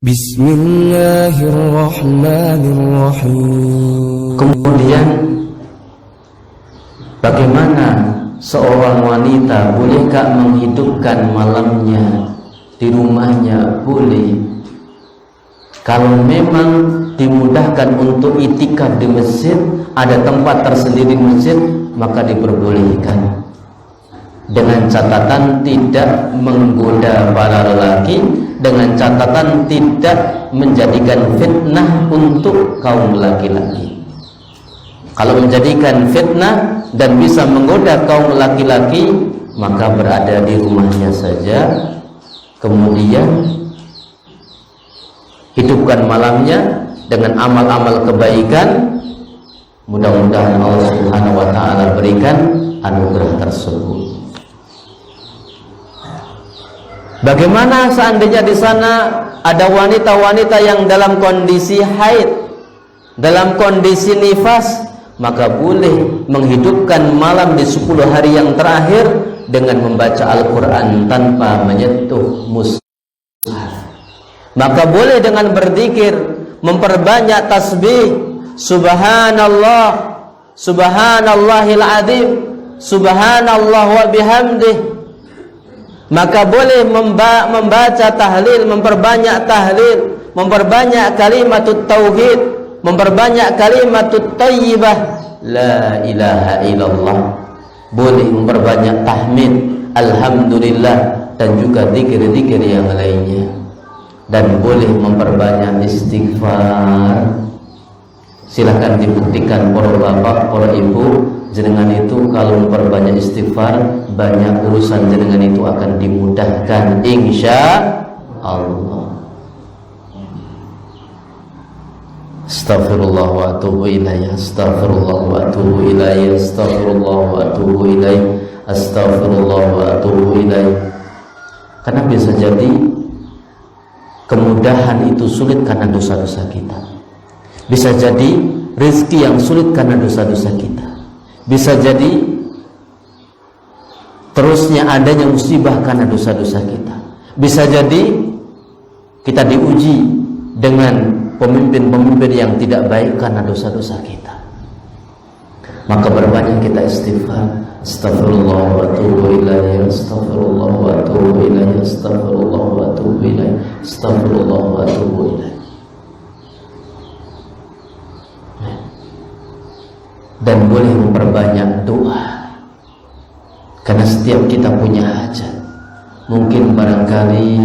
Bismillahirrahmanirrahim. Kemudian bagaimana seorang wanita bolehkah menghidupkan malamnya di rumahnya? Boleh, kalau memang dimudahkan untuk itikaf di masjid, ada tempat tersendiri di masjid, maka diperbolehkan, dengan catatan tidak menggoda para lelaki, dengan catatan tidak menjadikan fitnah untuk kaum laki-laki. Kalau menjadikan fitnah dan bisa menggoda kaum laki-laki, maka berada di rumahnya saja, kemudian hidupkan malamnya dengan amal-amal kebaikan. Mudah-mudahan Allah Subhanahu wa taala berikan anugerah tersebut. Bagaimana seandainya di sana ada wanita-wanita yang dalam kondisi haid, dalam kondisi nifas, maka boleh menghidupkan malam di 10 hari yang terakhir dengan membaca Al-Quran tanpa menyentuh mushaf. Maka boleh dengan berzikir, memperbanyak tasbih, subhanallah, subhanallahil azim, subhanallah wa bihamdih. Maka boleh membaca tahlil, memperbanyak tahlil, memperbanyak kalimatut tauhid, memperbanyak kalimatut thayyibah, la ilaha illallah. Boleh memperbanyak tahmid, alhamdulillah, dan juga zikir-zikir yang lainnya. Dan boleh memperbanyak istighfar. Silahkan dibuktikan para bapak, para ibu, jenengan itu kalau memperbanyak istighfar, banyak urusan jenengan itu akan dimudahkan, insya Allah. Astaghfirullah wa atubu ilaih, astaghfirullah wa atubu ilaih, astaghfirullah wa atubu ilaih, astaghfirullah wa atubu ilaih. Karena bisa jadi kemudahan itu sulit karena dosa-dosa kita. Bisa jadi rezeki yang sulit karena dosa-dosa kita. Bisa jadi terusnya adanya musibah karena dosa-dosa kita. Bisa jadi kita diuji dengan pemimpin-pemimpin yang tidak baik karena dosa-dosa kita. Maka berbanyak kita istighfar. Astaghfirullah wa atubu ilaih, astaghfirullah wa atubu ilaih, astaghfirullah wa atubu ilaih, astaghfirullah wa atubu ilaih. Dan boleh memperbanyak doa, karena setiap kita punya hajat. Mungkin barangkali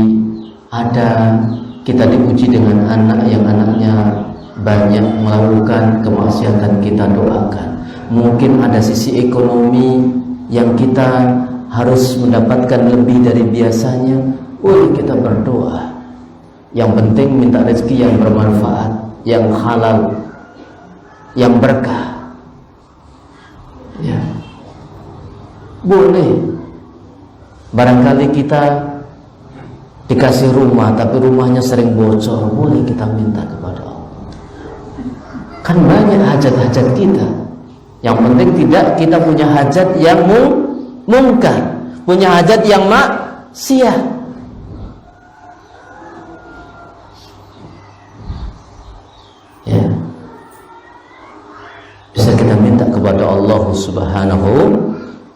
ada kita diuji dengan anak yang anaknya banyak melakukan kemaksiatan, kita doakan. Mungkin ada sisi ekonomi yang kita harus mendapatkan lebih dari biasanya, boleh kita berdoa. Yang penting minta rezeki yang bermanfaat, yang halal, yang berkah. Ya, boleh. Barangkali kita dikasih rumah tapi rumahnya sering bocor, boleh kita minta kepada Allah. Kan banyak hajat-hajat kita. Yang penting tidak kita punya hajat yang mungkar, punya hajat yang maksiat. Ya, bisa kita minta kepada Allah Subhanahu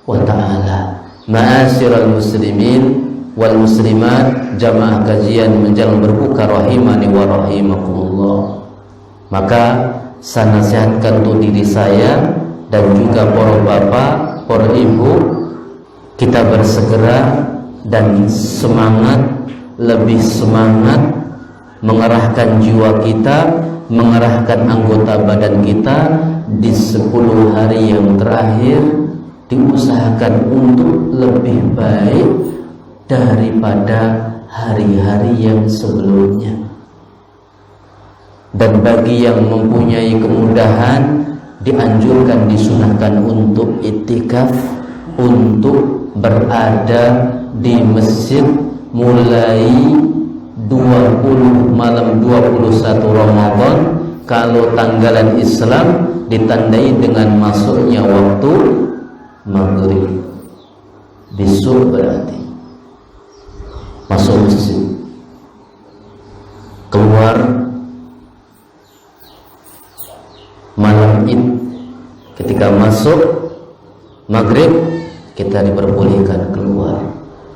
wa ta'ala. Ma'asyiral muslimin wal muslimat, jamaah kajian menjelang berbuka rahimani wa rahimakumullah. Maka saya nasihatkan untuk diri saya dan juga para bapak, para ibu, kita bersegera dan semangat, lebih semangat mengerahkan jiwa kita, mengerahkan anggota badan kita di 10 hari yang terakhir, diusahakan untuk lebih baik daripada hari-hari yang sebelumnya. Dan bagi yang mempunyai kemudahan, dianjurkan, disunahkan untuk itikaf, untuk berada di masjid mulai 20 malam 21 Ramadan. Kalau tanggalan Islam ditandai dengan masuknya waktu maghrib, besok berarti masuk masjid. keluar malam Id, ketika masuk maghrib kita diperbolehkan keluar.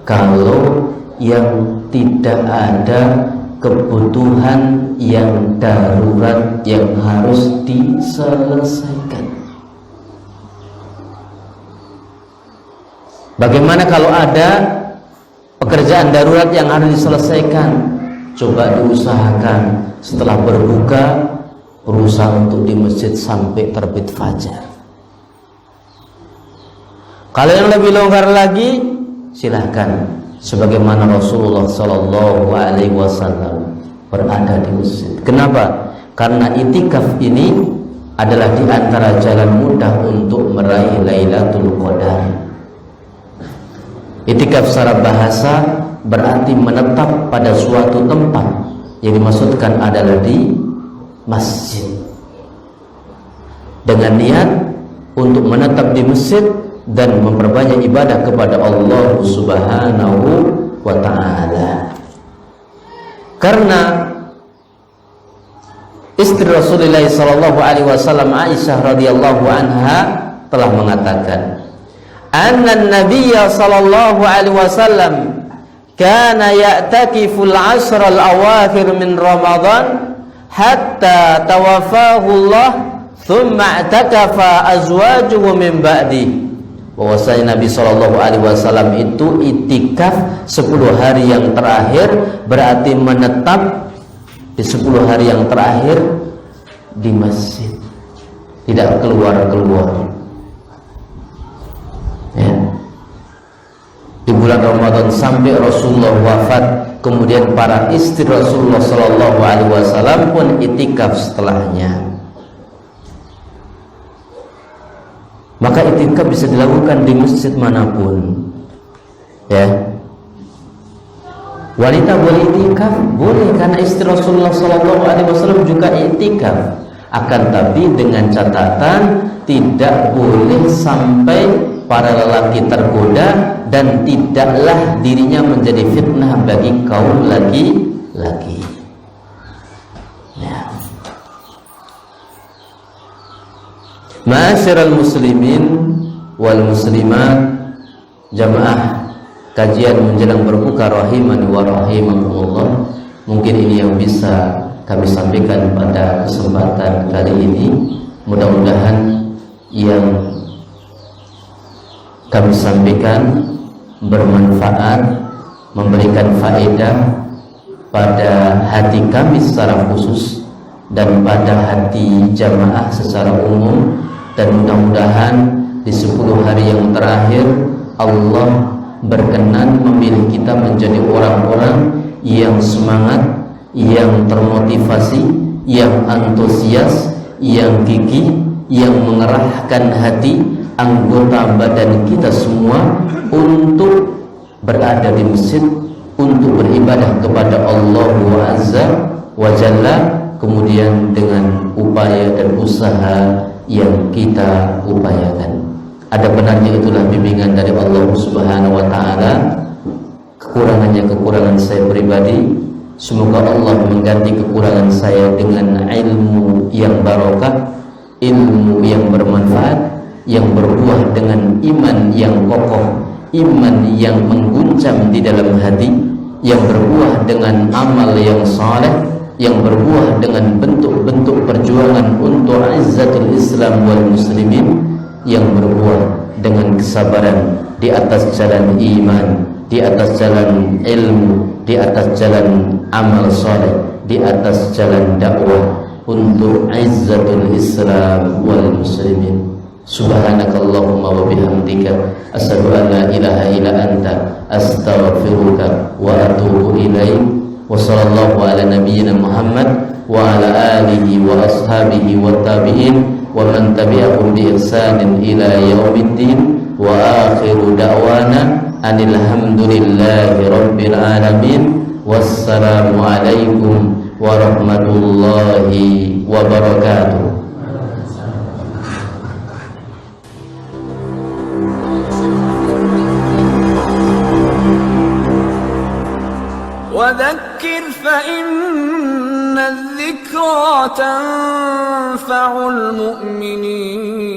Kalau yang tidak ada kebutuhan yang darurat yang harus diselesaikan. Bagaimana kalau ada pekerjaan darurat yang harus diselesaikan? Coba diusahakan setelah berbuka berusaha untuk di masjid sampai terbit fajar. Kalau yang lebih longgar lagi, silahkan. Sebagaimana Rasulullah Sallallahu Alaihi Wasallam berada di masjid. Kenapa? Karena itikaf ini adalah di antara jalan mudah untuk meraih Lailatul Qadar. Itikaf secara bahasa berarti menetap pada suatu tempat, yang dimaksudkan adalah di masjid, dengan niat untuk menetap di masjid dan memperbanyak ibadah kepada Allah Subhanahu wa ta'ala. Karena istri Rasulullah sallallahu alaihi wasallam Aisyah radhiyallahu anha telah mengatakan, anna an-nabiyya sallallahu alaihi wasallam kana ya'takiful 'ashra al-awakhir min Ramadan hatta tawaffahu Allah thumma i'takafa azwajuhu min ba'di. Bahwasanya Nabi Shallallahu Alaihi Wasallam itu itikaf 10 hari yang terakhir, berarti menetap di 10 hari yang terakhir di masjid, tidak keluar-keluar. Ya. Di bulan Ramadan sampai Rasulullah wafat, kemudian para istri Rasulullah Shallallahu Alaihi Wasallam pun itikaf setelahnya. Maka itikaf bisa dilakukan di masjid manapun. Ya. Wanita boleh itikaf, boleh, karena istri Rasulullah Sallallahu Alaihi Wasallam juga itikaf. Akan tapi dengan catatan tidak boleh sampai para lelaki tergoda dan tidaklah dirinya menjadi fitnah bagi kaum laki-laki. Ya. Ma'asyiral muslimin wal muslimat, jamaah kajian menjelang berbuka rahimani wa rahimakumullah. Mungkin ini yang bisa kami sampaikan pada kesempatan kali ini. Mudah-mudahan yang kami sampaikan bermanfaat, memberikan faedah pada hati kami secara khusus dan pada hati jamaah secara umum. Dan mudah-mudahan di 10 hari yang terakhir Allah berkenan memilih kita menjadi orang-orang yang semangat, yang termotivasi, yang antusias, yang gigih, yang mengerahkan hati anggota badan kita semua untuk berada di masjid, untuk beribadah kepada Allah Azza wa Jalla, kemudian dengan upaya dan usaha yang kita upayakan. Ada benarnya itulah bimbingan dari Allah Subhanahu wa ta'ala. Kekurangannya kekurangan saya pribadi. Semoga Allah mengganti kekurangan saya dengan ilmu yang barokah, ilmu yang bermanfaat, yang berbuah dengan iman yang kokoh, iman yang mengguncang di dalam hati, yang berbuah dengan amal yang saleh, yang berbuah dengan bentuk-bentuk perjuangan untuk izzatul Islam wal muslimin, yang berbuah dengan kesabaran di atas jalan iman, di atas jalan ilmu, di atas jalan amal saleh, di atas jalan dakwah untuk izzatul Islam wal muslimin. Subhanakallahumma wa bihamdika asyhadu an la ilaha illa anta astaghfiruka wa atubu ilaik. Wa sallallahu ala nabiyyina Muhammad wa ala alihi wa ashabihi wa tabi'in wa man tabi'ahum bi ihsanin ila yaumiddin. Wa akhiru da'wana anil hamdulillahi rabbil alamin. Wassalamu alaikum warahmatullahi wabarakatuh. وذكر فإن وذكرى تنفع المؤمنين